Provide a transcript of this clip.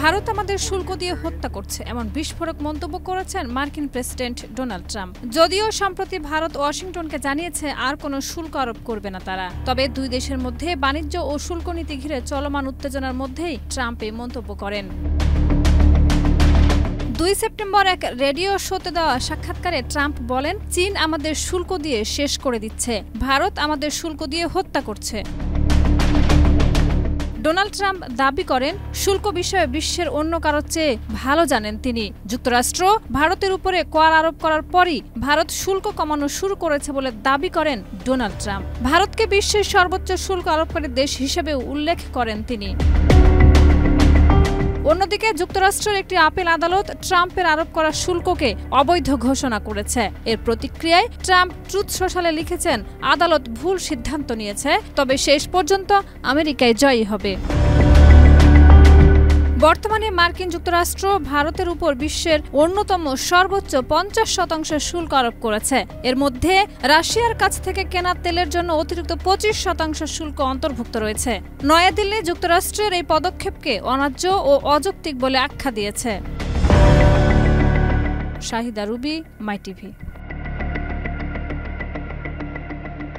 ভারত আমাদের শুল্ক দিয়ে হত্যা করছে এমন বিস্ফোরক মন্তব্য করেছেন মার্কিন প্রেসিডেন্ট ডোনাল্ড ট্রাম্প। যদিও সম্প্রতি ভারত ওয়াশিংটনকে জানিয়েছে আর কোনো শুল্ক আরোপ করবে না তারা, তবে দুই দেশের মধ্যে বাণিজ্য ও শুল্ক নীতি ঘিরে চলমান উত্তেজনার মধ্যেই ট্রাম্প এই মন্তব্য করেন। 2 সেপ্টেম্বর এক রেডিও শোতে দেওয়া সাক্ষাৎকারে ট্রাম্প বলেন, চীন আমাদের শুল্ক দিয়ে শেষ করে দিচ্ছে, ভারত আমাদের শুল্ক দিয়ে হত্যা করছে। ডোনাল্ড ট্রাম্প দাবি করেন, শুল্ক বিষয়ে বিশ্বের অন্য কারোর চেয়ে ভালো জানেন তিনি। যুক্তরাষ্ট্র ভারতের উপরে কর আরোপ করার পরই ভারত শুল্ক কমানো শুরু করেছে বলে দাবি করেন ডোনাল্ড ট্রাম্প। ভারতকে বিশ্বের সর্বোচ্চ শুল্ক আরোপকারী দেশ হিসেবেও উল্লেখ করেন তিনি। অন্যদিকে যুক্তরাষ্ট্রের একটি আপিল আদালত ট্রাম্পের আরোপ করা শুল্ককে অবৈধ ঘোষণা করেছে। এর প্রতিক্রিয়ায় ট্রাম্প ট্রুথ সোশ্যালে লিখেছেন, আদালত ভুল সিদ্ধান্ত নিয়েছে, তবে শেষ পর্যন্ত আমেরিকায় জয়ী হবে। বর্তমানে মার্কিন যুক্তরাষ্ট্র ভারতের উপর বিশ্বের অন্যতম সর্বোচ্চ 50% শুল্ক আরোপ করেছে। এর মধ্যে রাশিয়ার কাছ থেকে কেনা তেলের জন্য অতিরিক্ত 25% শুল্ক অন্তর্ভুক্ত রয়েছে। নয়াদিল্লি যুক্তরাষ্ট্রের এই পদক্ষেপকে অন্যায্য ও অযৌক্তিক বলে আখ্যা দিয়েছে। শাহিদা রুবি, মাই টিভি।